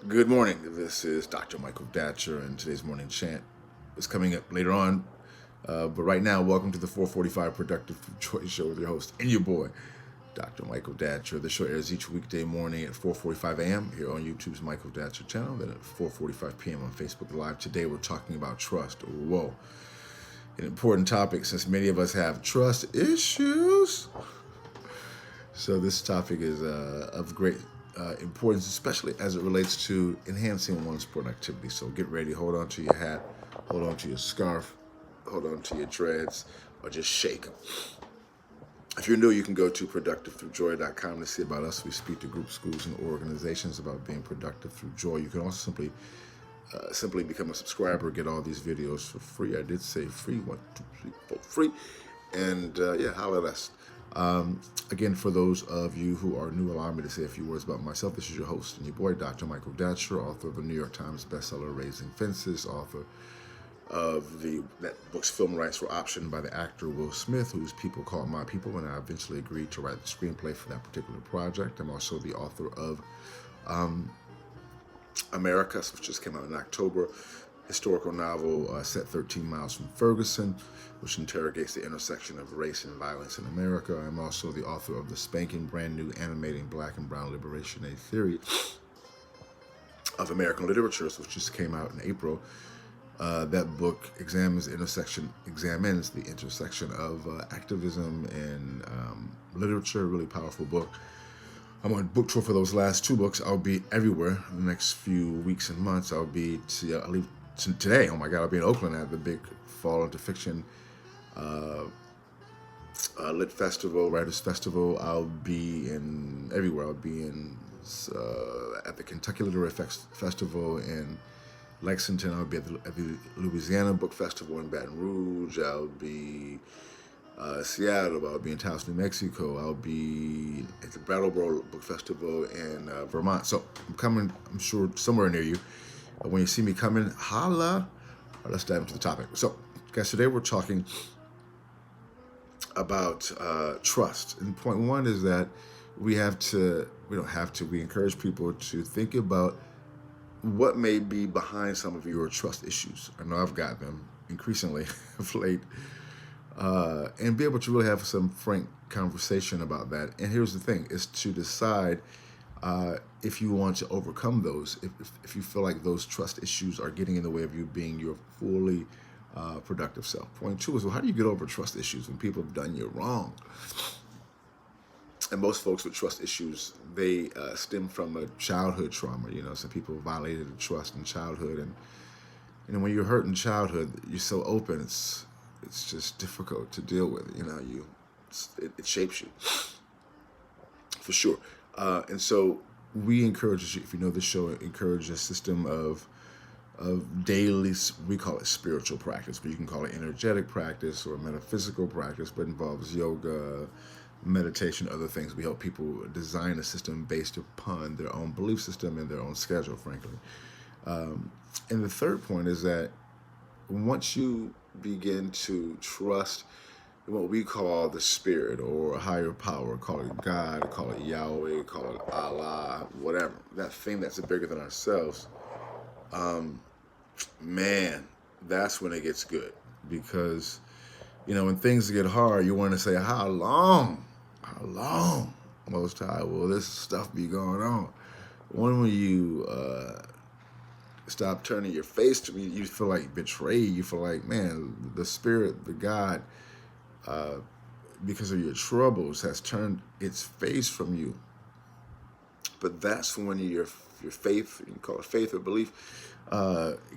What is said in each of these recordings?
Good morning. This is Dr. Michael Datcher, and today's morning chant is coming up later on. But right now, welcome to the 445 Productive Choice Show with your host and your boy, Dr. Michael Datcher. The show airs each weekday morning at 4:45 a.m. here on YouTube's Michael Datcher channel, then at 4:45 p.m. on Facebook Live. Today, we're talking about trust. Whoa, an important topic since many of us have trust issues. So this topic is of great importance, especially as it relates to enhancing one's productivity. So get ready, hold on to your hat, hold on to your scarf, hold on to your dreads, or just shake them. If you're new, you can go to productivethroughjoy.com to see about us. We speak to groups, schools, and organizations about being productive through joy. You can also simply become a subscriber, get all these videos for free. I did say free, 1, 2, 3, 4, free. And yeah, holler at us. Again, for those of you who are new, allow me to say a few words about myself. This is your host and your boy, Dr. Michael Datcher, author of the New York Times bestseller Raising Fences, author of that book's film rights were optioned by the actor Will Smith, whose people call my people, and I eventually agreed to write the screenplay for that particular project. I'm also the author of Americas, which just came out in October, historical novel set 13 miles from Ferguson, which interrogates the intersection of race and violence in America. I'm also the author of the spanking brand new animating Black and Brown Liberation, a theory of American literature, which just came out in April. That book examines the intersection of activism and literature. Really powerful book. I'm on book tour for those last two books. I'll be everywhere in the next few weeks and months. I'll leave today. Oh my God, I'll be in Oakland at the big Fall into Fiction Lit Festival, Writers Festival. I'll be in everywhere. I'll be in at the Kentucky Literary Festival in Lexington. I'll be at the Louisiana Book Festival in Baton Rouge. I'll be Seattle. I'll be in Taos, New Mexico. I'll be at the Brattleboro Book Festival in Vermont. So I'm coming, I'm sure, somewhere near you. When you see me coming, holla. Right, let's dive into the topic. So, guys, today we're talking about trust. And point one is that we encourage people to think about what may be behind some of your trust issues. I know I've got them increasingly of late. And be able to really have some frank conversation about that. And here's the thing, is to decide if you want to overcome those, if you feel like those trust issues are getting in the way of you being your fully productive self. Point two is, well, how do you get over trust issues when people have done you wrong? And most folks with trust issues, they stem from a childhood trauma. Some people violated the trust in childhood. And when you're hurt in childhood, you're so open, it's just difficult to deal with. It shapes you, for sure. And so we encourage you, if you know the show, encourage a system of daily, we call it spiritual practice, but you can call it energetic practice or metaphysical practice, but involves yoga, meditation, other things. We help people design a system based upon their own belief system and their own schedule, frankly. And the third point is that once you begin to trust what we call the spirit or a higher power, call it God, call it Yahweh, call it Allah, whatever, that thing that's bigger than ourselves, man, that's when it gets good. Because, when things get hard, you want to say, how long, Most High, will this stuff be going on? When you stop turning your face to me, you feel like betrayed. You feel like, man, the spirit, the God, because of your troubles, has turned its face from you. But that's when your faith, you can call it faith or belief,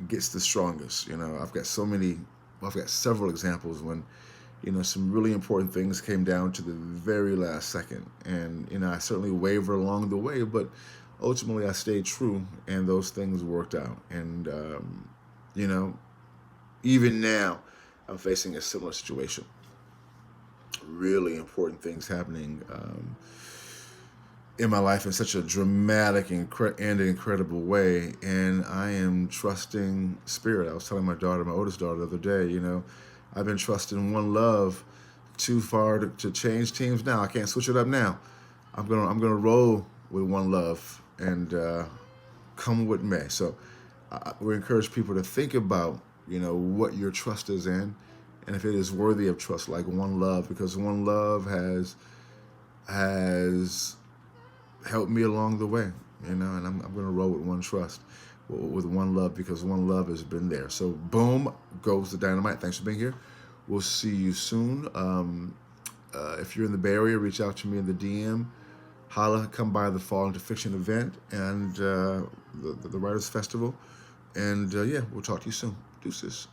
gets the strongest. I've got several examples when, some really important things came down to the very last second. And, I certainly wavered along the way, but ultimately I stayed true, and those things worked out. And, even now I'm facing a similar situation. Really important things happening in my life in such a dramatic and incredible way, and I am trusting spirit. I was telling my oldest daughter the other day, I've been trusting one love too far to change teams now. I can't switch it up now. I'm gonna roll with one love and come what may. So we encourage people to think about, what your trust is in, and if it is worthy of trust, like One Love, because One Love has helped me along the way, and I'm going to roll with One Trust, with One Love, because One Love has been there. So boom goes the dynamite. Thanks for being here. We'll see you soon. If you're in the Bay Area, reach out to me in the DM. Holla, come by the Fall into Fiction event and the Writers Festival. And yeah, we'll talk to you soon. Deuces.